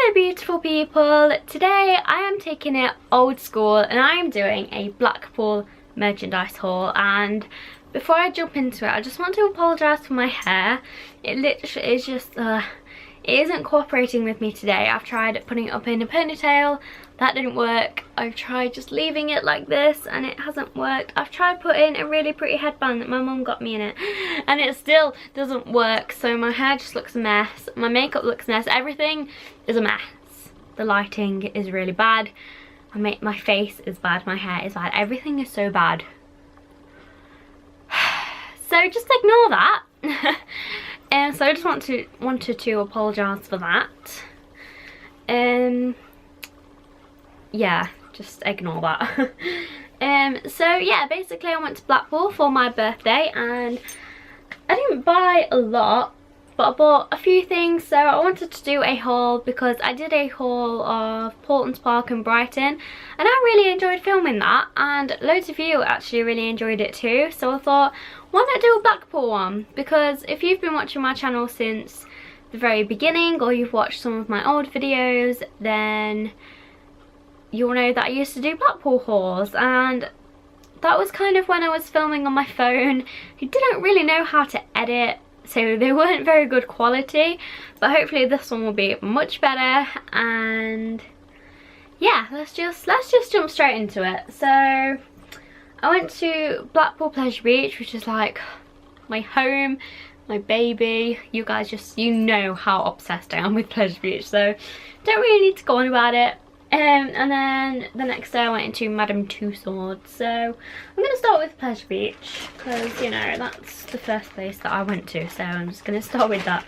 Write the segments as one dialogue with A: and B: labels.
A: Hello beautiful people, today I am taking it old school and I am doing a Blackpool merchandise haul. And before I jump into it, I just want to apologise for my hair. It literally is just, it isn't cooperating with me today. I've tried putting it up in a ponytail, that didn't work. I've tried just leaving it like this and it hasn't worked. I've tried putting a really pretty headband that my mum got me in it and it still doesn't work. So my hair just looks a mess, my makeup looks a mess, everything is a mess. The lighting is really bad, my face is bad, my hair is bad, everything is so bad. So just ignore that. And so I just wanted to apologise for that. Yeah, just ignore that. So yeah, basically I went to Blackpool for my birthday and I didn't buy a lot, but I bought a few things. So I wanted to do a haul because I did a haul of Portland's Park and Brighton and I really enjoyed filming that, and loads of you actually really enjoyed it too. So I thought, why not do a Blackpool one? Because if you've been watching my channel since the very beginning or you've watched some of my old videos, then you'll know that I used to do Blackpool hauls, and that was kind of when I was filming on my phone. I didn't really know how to edit, so they weren't very good quality, but hopefully this one will be much better. And yeah, let's just jump straight into it. So I went to Blackpool Pleasure Beach, which is like my home, my baby. You guys you know how obsessed I am with Pleasure Beach, so don't really need to go on about it. And then the next day I went into Madame Tussauds. So I'm going to start with Pleasure Beach because, you know, that's the first place that I went to, so I'm just going to start with that.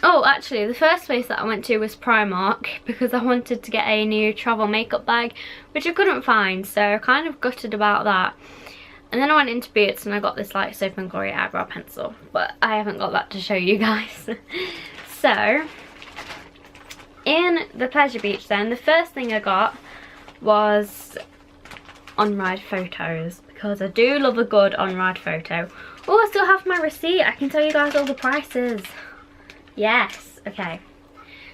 A: Oh, actually the first place that I went to was Primark because I wanted to get a new travel makeup bag, which I couldn't find, so kind of gutted about that. And then I went into Boots and I got this like Soap and Glory eyebrow pencil, but I haven't got that to show you guys. So in the Pleasure Beach then, the first thing I got was on-ride photos because I do love a good on-ride photo. Oh, I still have my receipt, I can tell you guys all the prices. Yes, okay.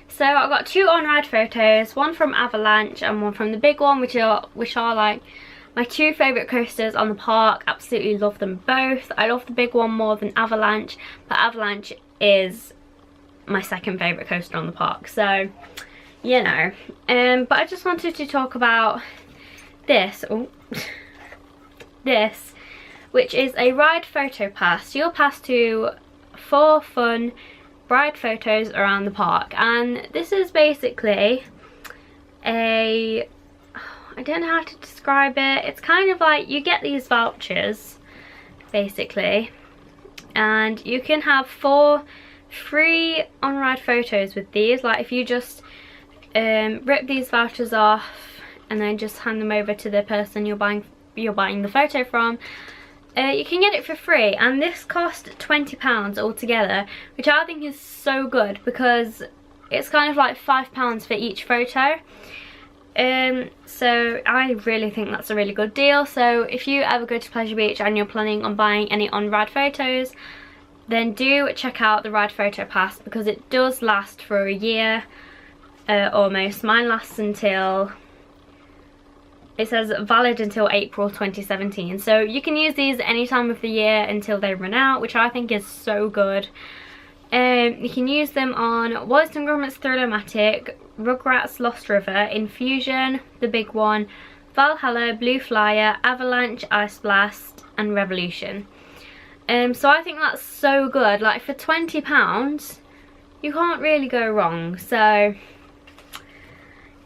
A: So I got two on-ride photos, one from Avalanche and one from the big one, which are like my two favourite coasters on the park. Absolutely love them both. I love the big one more than Avalanche, but Avalanche is my second favourite coaster on the park, so you know. But I just wanted to talk about this. Oh, this, which is a ride photo pass. You'll pass to 4 fun ride photos around the park, and this is basically I don't know how to describe it. It's kind of like you get these vouchers basically, and you can have 4 free on-ride photos with these. Like if you just rip these vouchers off and then just hand them over to the person you're buying the photo from, you can get it for free. And this cost £20 altogether, which I think is so good because it's kind of like £5 for each photo. So I really think that's a really good deal. So if you ever go to Pleasure Beach and you're planning on buying any on-ride photos, then do check out the ride photo pass because it does last for a year almost. Mine lasts until, it says valid until April 2017, so you can use these any time of the year until they run out, which I think is so good. You can use them on Wallace & Gromit's Thrill-O-Matic, Rugrats Lost River, Infusion, the big one, Valhalla, Blue Flyer, Avalanche, Ice Blast and Revolution. So I think that's so good. Like for £20 you can't really go wrong. So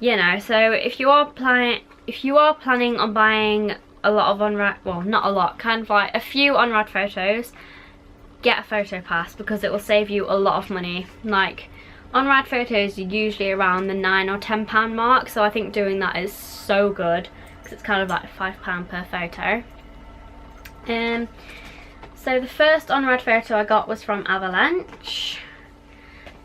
A: you know, so if you are planning on buying a lot of on-ride, well not a lot, kind of like a few on-ride photos, get a photo pass because it will save you a lot of money. Like on-ride photos are usually around the £9 or £10 mark, so I think doing that is so good because it's kind of like £5 per photo. So the first on-ride photo I got was from Avalanche,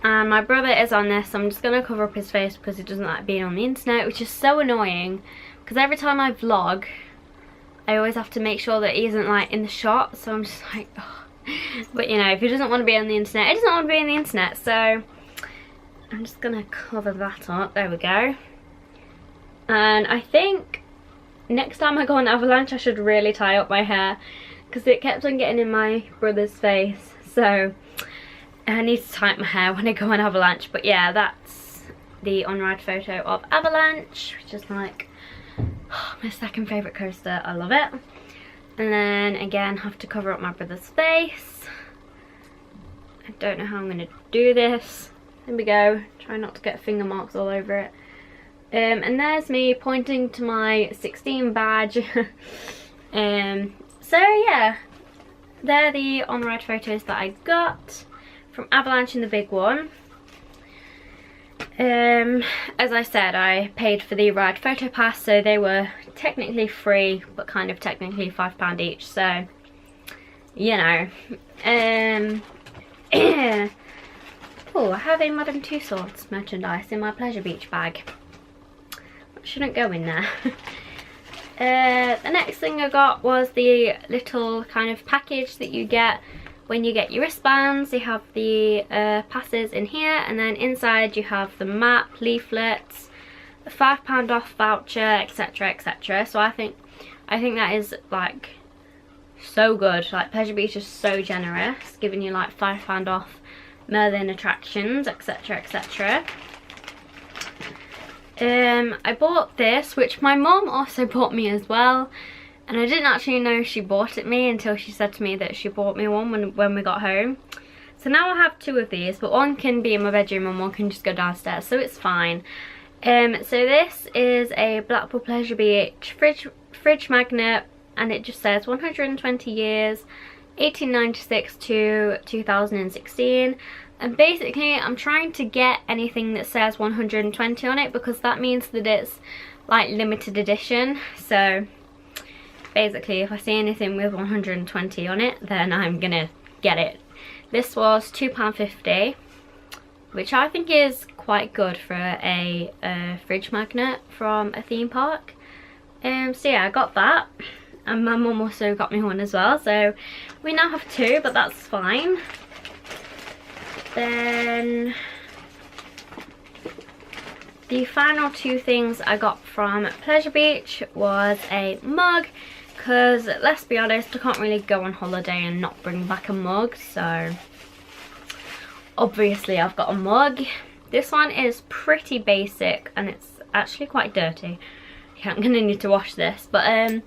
A: and my brother is on this, so I'm just going to cover up his face because he doesn't like being on the internet, which is so annoying because every time I vlog I always have to make sure that he isn't like in the shot, so I'm just like, oh. But you know, if he doesn't want to be on the internet, he doesn't want to be on the internet. So I'm just gonna cover that up. There we go. And I think next time I go on avalanche I should really tie up my hair, because it kept on getting in my brother's face, so I need to tie up my hair when I go on avalanche. But yeah, that's the on-ride photo of avalanche, which is like my second favourite coaster. I love it. And then again, have to cover up my brother's face. I don't know how I'm going to do this. There we go. Try not to get finger marks all over it. And there's me pointing to my 16 badge. So yeah, they're the on-ride photos that I got from avalanche in the big one. As I said, I paid for the ride photo pass, so they were technically free, but kind of technically £5 each, so you know. Oh, I have a Madame Tussauds merchandise in my Pleasure Beach bag. That shouldn't go in there. The next thing I got was the little kind of package that you get when you get your wristbands. You have the passes in here, and then inside you have the map, leaflets, a £5 off voucher, etc, etc. So I think that is like so good. Like, Pleasure Beach is so generous, giving you like £5 off Merlin attractions, etc, etc. I bought this, which my mom also bought me as well, and I didn't actually know she bought it me until she said to me that she bought me one when we got home. So now I have two of these, but one can be in my bedroom and one can just go downstairs, so it's fine. So this is a Blackpool Pleasure Beach fridge magnet, and it just says 120 years, 1896 to 2016. And basically I'm trying to get anything that says 120 on it, because that means that it's like limited edition. So basically if I see anything with 120 on it, then I'm gonna get it. This was £2.50, which I think is quite good for a fridge magnet from a theme park. So yeah, I got that, and my mum also got me one as well, so we now have two, but that's fine. Then the final two things I got from Pleasure Beach was a mug, because let's be honest, I can't really go on holiday and not bring back a mug, so obviously I've got a mug. This one is pretty basic and it's actually quite dirty. Yeah, I'm gonna need to wash this, but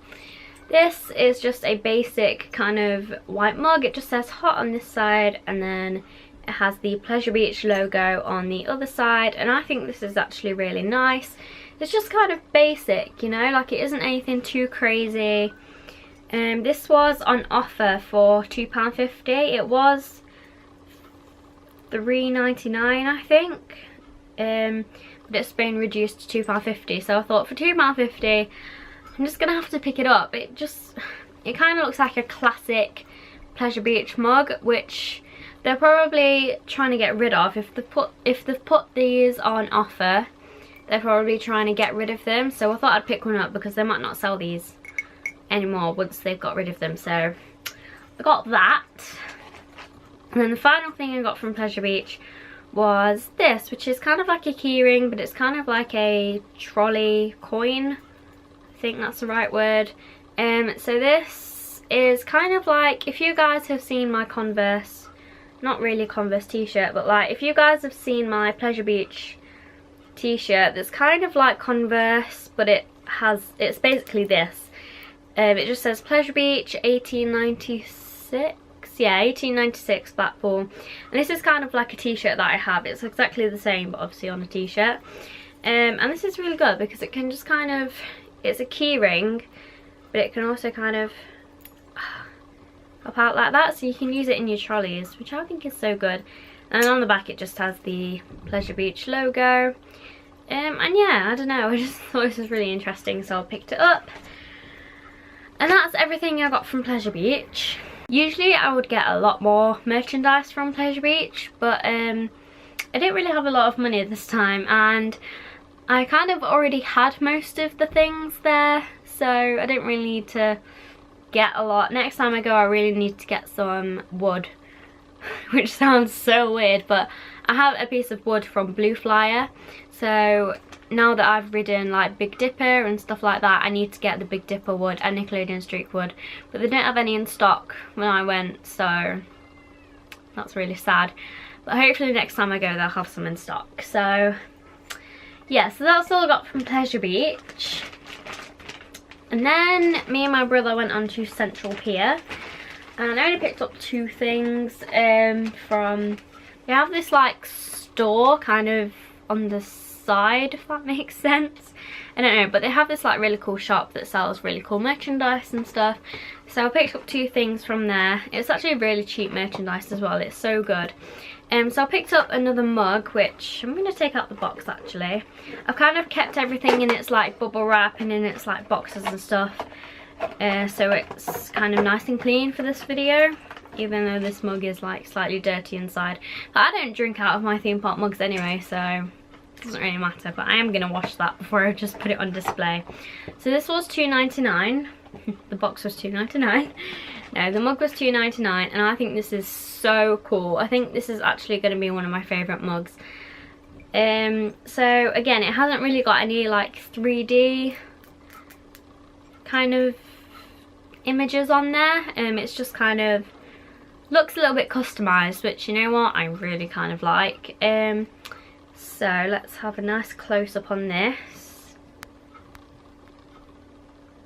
A: this is just a basic kind of white mug. It just says hot on this side, and then it has the Pleasure Beach logo on the other side, and I think this is actually really nice. It's just kind of basic, you know, like it isn't anything too crazy. This was on offer for £2.50. It was £3.99 I think, but it's been reduced to £2.50, so I thought for £2.50 I'm just gonna have to pick it up. It kind of looks like a classic Pleasure Beach mug, which they're probably trying to get rid of. If they've put these on offer, they're probably trying to get rid of them, so I thought I'd pick one up because they might not sell these anymore once they've got rid of them. So I got that. And then the final thing I got from Pleasure Beach was this, which is kind of like a keyring, but it's kind of like a trolley coin. I think that's the right word. So this is kind of like, if you guys have seen my Converse, not really Converse t-shirt, but like if you guys have seen my Pleasure Beach t-shirt that's kind of like Converse, but it's basically this. It just says Pleasure Beach 1896. Yeah, 1896 Blackpool, and this is kind of like a t-shirt that I have. It's exactly the same, but obviously on a t-shirt. And this is really good because it can just kind of, it's a key ring, but it can also kind of pop out like that, so you can use it in your trolleys, which I think is so good. And on the back it just has the Pleasure Beach logo. And yeah, I don't know, I just thought this was really interesting, so I picked it up. And that's everything I got from Pleasure Beach. Usually I would get a lot more merchandise from Pleasure Beach, but I didn't really have a lot of money this time, and I kind of already had most of the things there, so I didn't really need to get a lot. Next time I go I really need to get some wood, which sounds so weird, but I have a piece of wood from Blue Flyer, so now that I've ridden like Big Dipper and stuff like that, I need to get the Big Dipper wood and Nickelodeon Streak wood, but they don't have any in stock when I went, so that's really sad. But hopefully next time I go they'll have some in stock. So yeah, so that's all I got from Pleasure Beach. And then me and my brother went on to Central Pier, and I only picked up 2 things from, they have this like store kind of on the side, if that makes sense. I don't know, but they have this like really cool shop that sells really cool merchandise and stuff. So I picked up 2 things from there. It's actually really cheap merchandise as well, it's so good. So I picked up another mug, which I'm going to take out the box actually. I've kind of kept everything in its like bubble wrap and in its like boxes and stuff. So it's kind of nice and clean for this video, even though this mug is like slightly dirty inside. But I don't drink out of my theme park mugs anyway, so it doesn't really matter. But I am going to wash that before I just put it on display. So this was $2.99. The box was $2.99. No, the mug was $2.99, and I think this is so cool. I think this is actually going to be one of my favourite mugs. So again, it hasn't really got any like 3D kind of images on there. It's just kind of looks a little bit customised, which, you know what, I really kind of like. So let's have a nice close-up on this.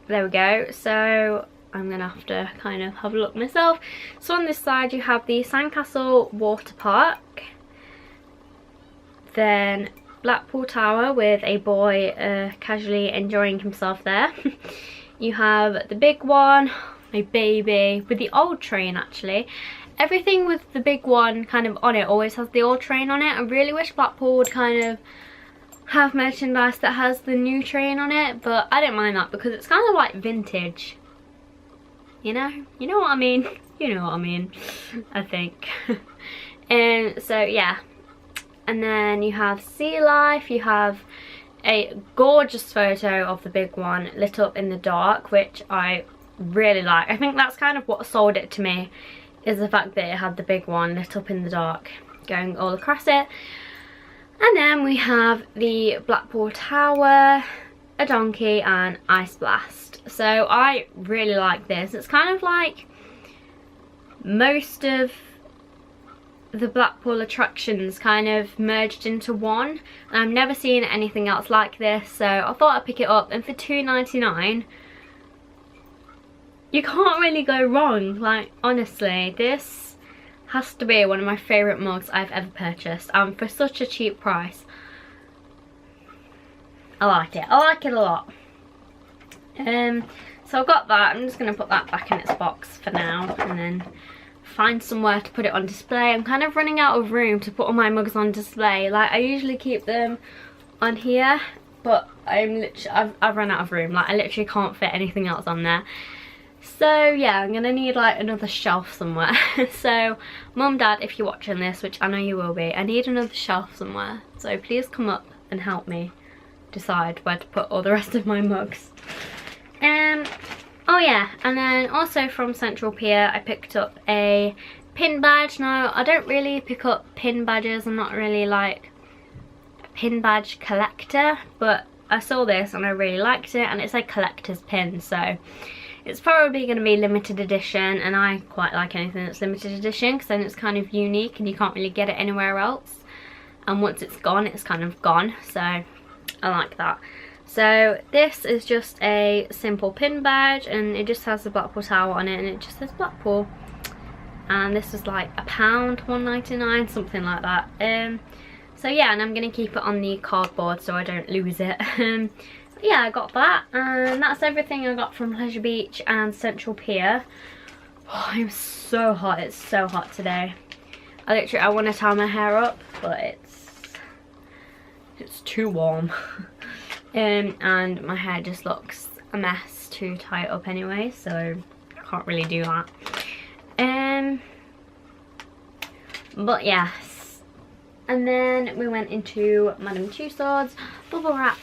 A: There we go. So I'm gonna have to kind of have a look myself. So on this side you have the Sandcastle Water Park, then Blackpool Tower with a boy casually enjoying himself there. You have the big one, my baby, with the old train actually. Everything with the big one kind of on it always has the old train on it. I really wish Blackpool would kind of have merchandise that has the new train on it, but I don't mind that because it's kind of like vintage. You know what I mean? You know what I mean, I think. So yeah, and then you have Sea Life. You have a gorgeous photo of the big one lit up in the dark, which I really like. I think that's kind of what sold it to me, is the fact that it had the big one lit up in the dark going all across it. And then we have the Blackpool Tower, a donkey, and Ice Blast. So I really like this. It's kind of like most of the Blackpool attractions kind of merged into one. And I've never seen anything else like this, so I thought I'd pick it up. And for $2.99, you can't really go wrong. Like, honestly, this has to be one of my favourite mugs I've ever purchased, for such a cheap price. I like it. I like it a lot. So I've got that. I'm just going to put that back in its box for now, and then find somewhere to put it on display. I'm kind of running out of room to put all my mugs on display. Like, I usually keep them on here, but I've run out of room. Like, I literally can't fit anything else on there. So yeah, I'm gonna need like another shelf somewhere. So mum, dad, if you're watching this, which I know you will be, I need another shelf somewhere. So please come up and help me decide where to put all the rest of my mugs. Oh yeah, and then also from Central Pier I picked up a pin badge. Now, I don't really pick up pin badges. I'm not really like a pin badge collector, but I saw this and I really liked it, and it's a collector's pin, so it's probably going to be limited edition, and I quite like anything that's limited edition because then it's kind of unique and you can't really get it anywhere else. And once it's gone, it's kind of gone, so I like that. So this is just a simple pin badge, and it just has the Blackpool Tower on it, and it just says Blackpool. And this was like £1, $1.99, something like that. So yeah, and I'm going to keep it on the cardboard so I don't lose it. Yeah, I got that, and that's everything I got from Pleasure Beach and Central Pier. Oh, I'm so hot. It's so hot today. I want to tie my hair up, but it's too warm. And my hair just looks a mess to tie it up anyway, so I can't really do that. But yes, and then we went into Madame Tussauds bubble wrap.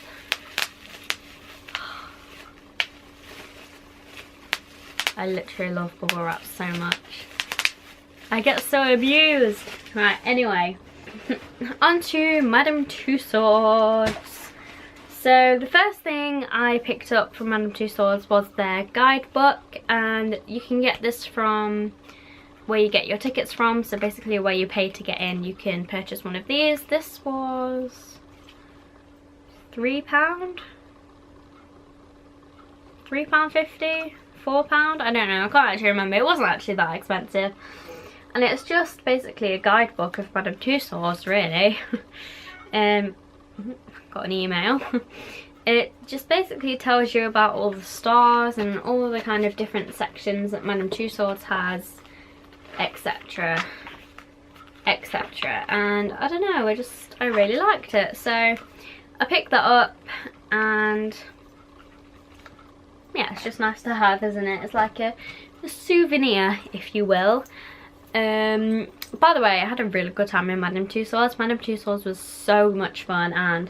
A: I literally love bubble wrap so much. I get so abused. Right, anyway, on to Madame Tussauds. So the first thing I picked up from Madame Tussauds was their guidebook, and you can get this from where you get your tickets from, so basically where you pay to get in, you can purchase one of these. This was £3, £3.50, £4, I don't know, I can't actually remember. It wasn't actually that expensive, and it's just basically a guidebook of Madame Tussauds, really. Got an email. It just basically tells you about all the stars and all the kind of different sections that Madame Tussauds has, etc, etc. And I don't know, I really liked it, so I picked that up, and yeah, it's just nice to have, isn't it? It's like a souvenir, if you will. By the way, I had a really good time in Madame Tussauds. Madame Tussauds was so much fun, and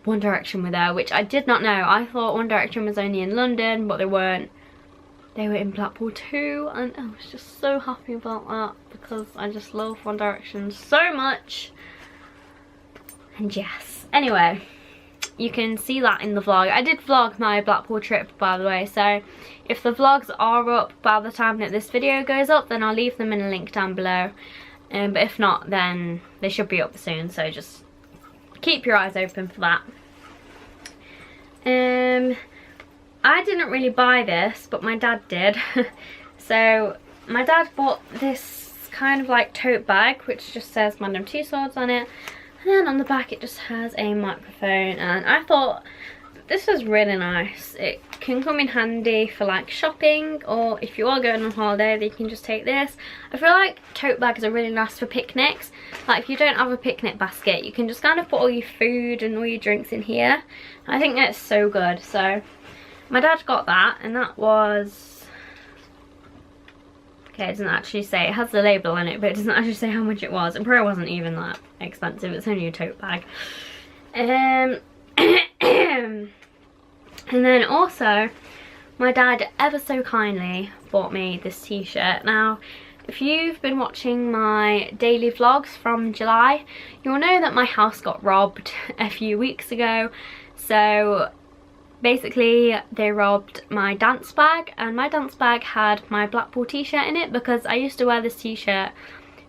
A: One Direction were there, which I did not know. I thought One Direction was only in London, but they weren't. They were in Blackpool too, and I was just so happy about that because I just love One Direction so much. And yes, anyway, you can see that in the vlog. I did vlog my Blackpool trip, by the way, so if the vlogs are up by the time that this video goes up, then I'll leave them in a link down below. But if not, then they should be up soon, so just keep your eyes open for that. I didn't really buy this, but my dad did. So my dad bought this kind of like tote bag, which just says Madame Tussauds on it, and then on the back it just has a microphone, and I thought this was really nice. It can come in handy for like shopping, or if you are going on holiday, then you can just take this. I feel like tote bags are really nice for picnics. Like if you don't have a picnic basket, you can just kind of put all your food and all your drinks in here. I think that's so good. So my dad got that, and that was, okay, it doesn't actually say, it has the label on it, but it doesn't actually say how much it was. It probably wasn't even that expensive, it's only a tote bag. And then also, my dad ever so kindly bought me this t-shirt. Now, if you've been watching my daily vlogs from July, you'll know that my house got robbed a few weeks ago. So basically they robbed my dance bag, and my dance bag had my Blackpool t-shirt in it, because I used to wear this t-shirt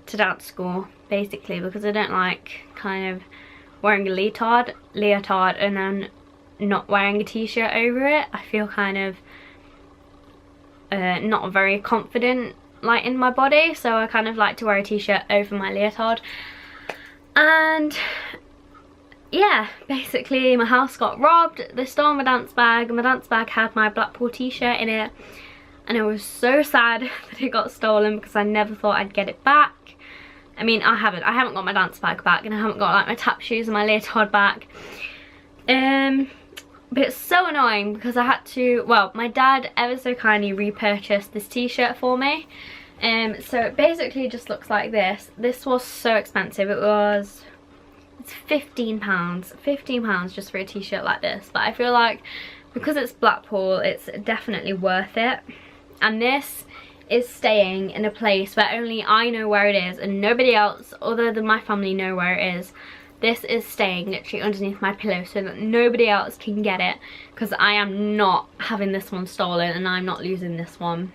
A: to dance school, basically because I don't like kind of wearing a leotard and then not wearing a t-shirt over it. I feel kind of not very confident like in my body, so I kind of like to wear a t-shirt over my leotard. And yeah, basically my house got robbed. They stole my dance bag, and my dance bag had my Blackpool t-shirt in it, and I was so sad that it got stolen because I never thought I'd get it back. I mean, I haven't got my dance bag back, and I haven't got like my tap shoes and my leotard back. But it's so annoying because I had to, well, my dad ever so kindly repurchased this t-shirt for me. So it basically just looks like this. This was so expensive. It's £15 just for a t-shirt like this. But I feel like because it's Blackpool, it's definitely worth it. And this is staying in a place where only I know where it is, and nobody else other than my family know where it is. This is staying literally underneath my pillow so that nobody else can get it, because I am not having this one stolen, and I'm not losing this one.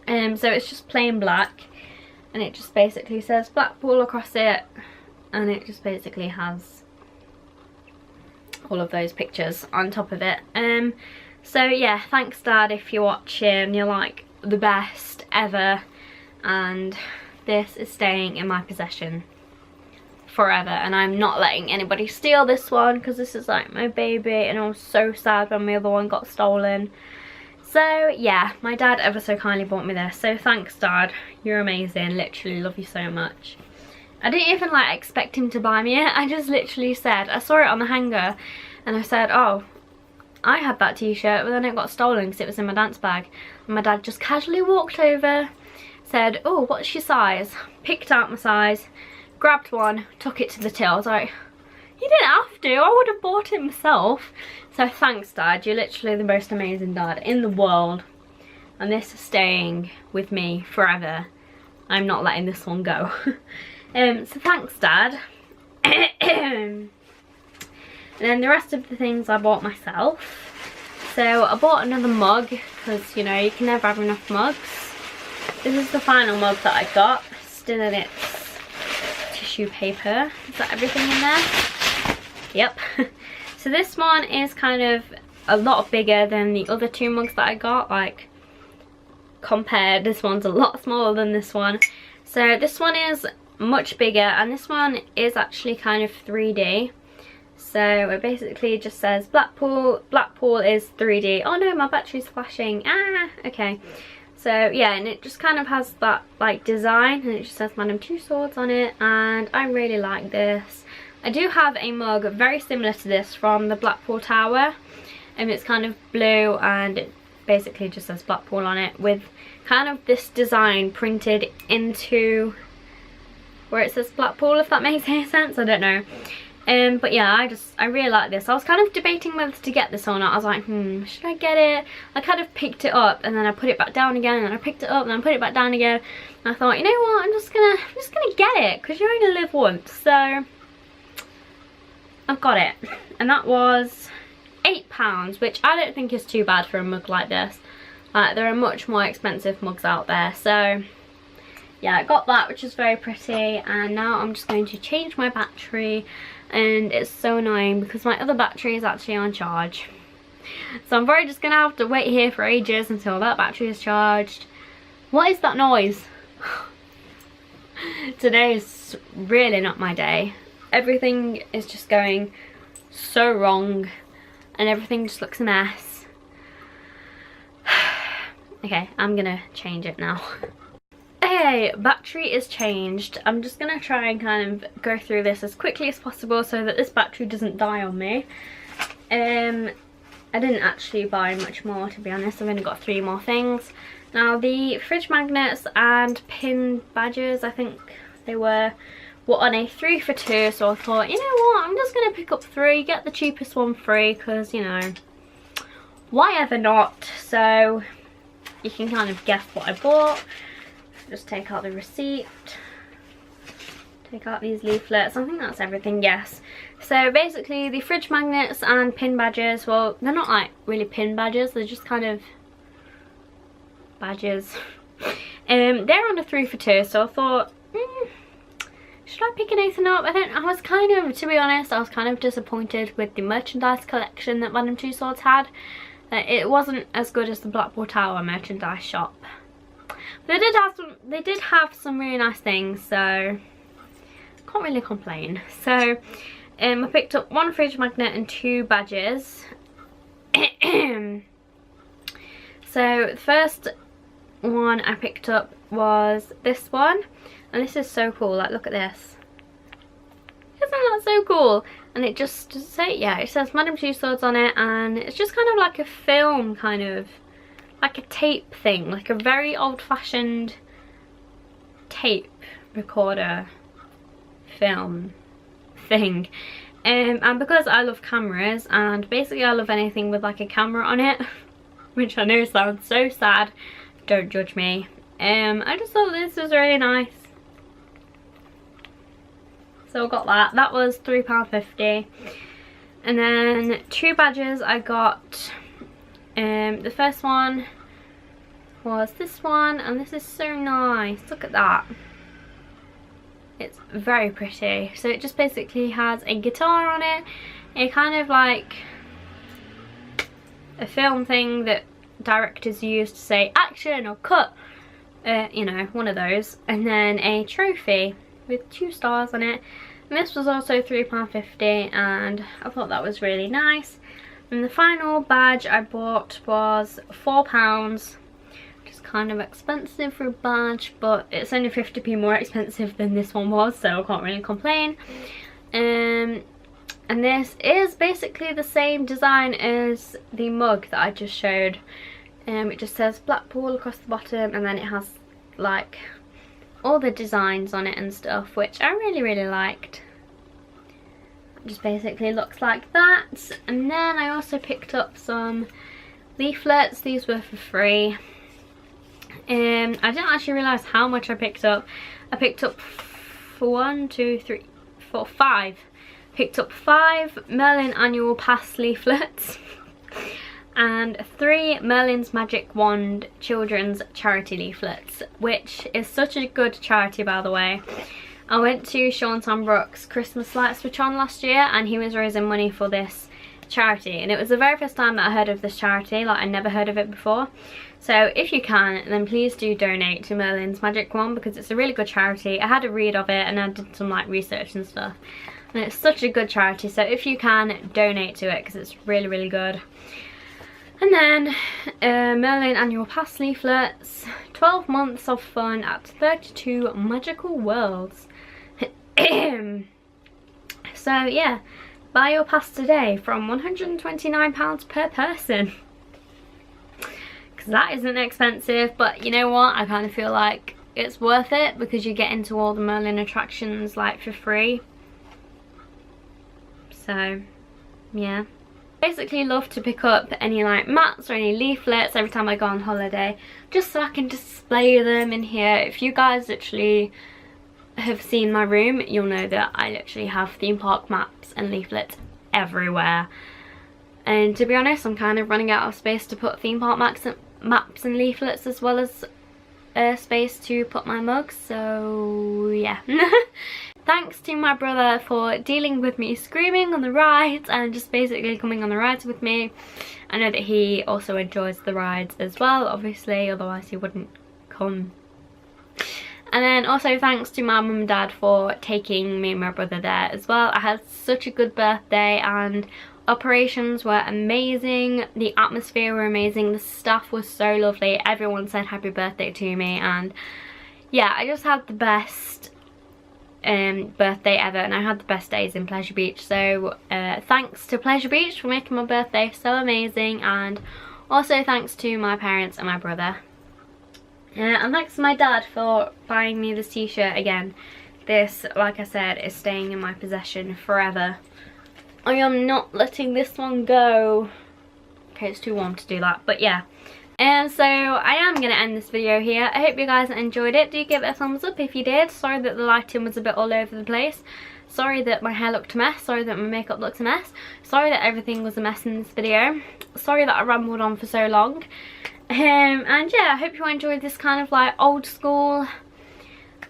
A: So it's just plain black, and it just basically says Blackpool across it, and it just basically has all of those pictures on top of it. So yeah, thanks Dad if you're watching. You're like the best ever, and this is staying in my possession forever, and I'm not letting anybody steal this one because this is like my baby, and I was so sad when my other one got stolen. So yeah, my dad ever so kindly bought me this, so thanks Dad, you're amazing, literally love you so much. I didn't even like expect him to buy me it. I just literally said, I saw it on the hanger and I said, oh, I had that t-shirt, but then it got stolen because it was in my dance bag. And my dad just casually walked over, said, oh, what's your size? Picked out my size, grabbed one, took it to the till. I was like, you didn't have to, I would have bought it myself. So thanks Dad, you're literally the most amazing dad in the world. And this is staying with me forever. I'm not letting this one go. So thanks, Dad. And then the rest of the things I bought myself. So I bought another mug because, you know, you can never have enough mugs. This is the final mug that I got, still in its tissue paper. Is that everything in there? Yep. So this one is kind of a lot bigger than the other two mugs that I got, like compared. This one's a lot smaller than this one. So this one is much bigger, and this one is actually kind of 3D. So it basically just says Blackpool is 3D. Oh no, my battery's flashing. Ah, okay. So yeah, and it just kind of has that like design, and it just says Madame Tussauds on it, and I really like this. I do have a mug very similar to this from the Blackpool Tower, and it's kind of blue, and it basically just says Blackpool on it with kind of this design printed into where it says Blackpool, if that makes any sense. I don't know. But yeah, I really like this. I was kind of debating whether to get this or not. I was like, should I get it? I kind of picked it up, and then I put it back down again, and then I picked it up, and then I put it back down again. And I thought, you know what, I'm just gonna get it, because you only live once. So I've got it, and that was £8, which I don't think is too bad for a mug like this. There are much more expensive mugs out there. So yeah, I got that, which is very pretty, and now I'm just going to change my battery. And it's so annoying because my other battery is actually on charge, so I'm probably just gonna have to wait here for ages until that battery is charged. What is that noise? Today is really not my day. Everything is just going so wrong, and everything just looks a mess. Okay, I'm gonna change it now. Okay, battery is changed. I'm just gonna try and kind of go through this as quickly as possible so that this battery doesn't die on me. I didn't actually buy much more, to be honest. I've only got 3 more things. Now the fridge magnets and pin badges, I think they were on a 3 for 2, so I thought, you know what, I'm just gonna pick up 3, get the cheapest one free, because, you know, why ever not? So you can kind of guess what I bought. Just take out the receipt, take out these leaflets. I think that's everything, yes. So basically the fridge magnets and pin badges, well, they're not like really pin badges, they're just kind of badges. They're on a 3 for 2, so I thought, should I pick anything up? I was kind of, to be honest, I was kind of disappointed with the merchandise collection that Madame Tussauds had. It wasn't as good as the Blackpool Tower merchandise shop. They did have some really nice things, so can't really complain. So I picked up 1 fridge magnet and 2 badges. So the first one I picked up was this one, and this is so cool. Like, look at this. Isn't that so cool? And it just it says Madame Tussauds on it, and it's just kind of like a film, kind of like a tape thing, like a very old-fashioned tape recorder film thing. And because I love cameras, and basically I love anything with like a camera on it, which I know sounds so sad, don't judge me, I just thought this was really nice. So I got that. That was £3.50. And then 2 badges I got. The first one was this one, and this is so nice. Look at that. It's very pretty. So it just basically has a guitar on it, a kind of like a film thing that directors use to say action or cut, you know, one of those, and then a trophy with 2 stars on it. And this was also £3.50, and I thought that was really nice. And the final badge I bought was £4, which is kind of expensive for a badge, but it's only 50p more expensive than this one was, so I can't really complain. And this is basically the same design as the mug that I just showed. It just says Blackpool across the bottom, and then it has like all the designs on it and stuff, which I really liked. Just basically looks like that. And then I also picked up some leaflets. These were for free. I didn't actually realise how much I picked up. I picked up 5. Picked up 5 Merlin Annual Pass leaflets and 3 Merlin's Magic Wand Children's Charity leaflets, which is such a good charity, by the way. I went to Sean Tambrook's Christmas lights switch on last year, and he was raising money for this charity, and it was the very first time that I heard of this charity. Like, I never heard of it before. So if you can, then please do donate to Merlin's Magic Wand, because it's a really good charity. I had a read of it and I did some like research and stuff, and it's such a good charity. So if you can, donate to it, because it's really, really good. And then Merlin Annual Pass leaflets, 12 months of fun at 32 magical worlds. So yeah, buy your pass today from £129 per person, because that isn't expensive. But you know what, I kind of feel like it's worth it, because you get into all the Merlin attractions like for free. So yeah, basically love to pick up any like mats or any leaflets every time I go on holiday, just so I can display them in here. If you guys literally have seen my room, you'll know that I literally have theme park maps and leaflets everywhere, and to be honest, I'm kind of running out of space to put theme park maps and leaflets, as well as space to put my mugs. So yeah. Thanks to my brother for dealing with me screaming on the rides and just basically coming on the rides with me. I know that he also enjoys the rides as well, obviously, otherwise he wouldn't come. And then also thanks to my mum and dad for taking me and my brother there as well. I had such a good birthday, and operations were amazing, the atmosphere were amazing, the staff was so lovely, everyone said happy birthday to me, and yeah, I just had the best birthday ever, and I had the best days in Pleasure Beach. So thanks to Pleasure Beach for making my birthday so amazing, and also thanks to my parents and my brother. And thanks to my dad for buying me this t-shirt again. This, like I said, is staying in my possession forever. I am not letting this one go. Okay, it's too warm to do that, but yeah. And so I am going to end this video here. I hope you guys enjoyed it. Do give it a thumbs up if you did. Sorry that the lighting was a bit all over the place. Sorry that my hair looked a mess. Sorry that my makeup looks a mess. Sorry that everything was a mess in this video. Sorry that I rambled on for so long. And yeah, I hope you enjoyed this kind of like old school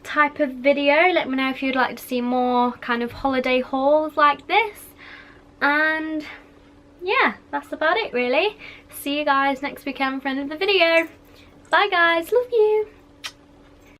A: type of video. Let me know if you'd like to see more kind of holiday hauls like this. And yeah, that's about it really. See you guys next weekend for another video. Bye guys, love you.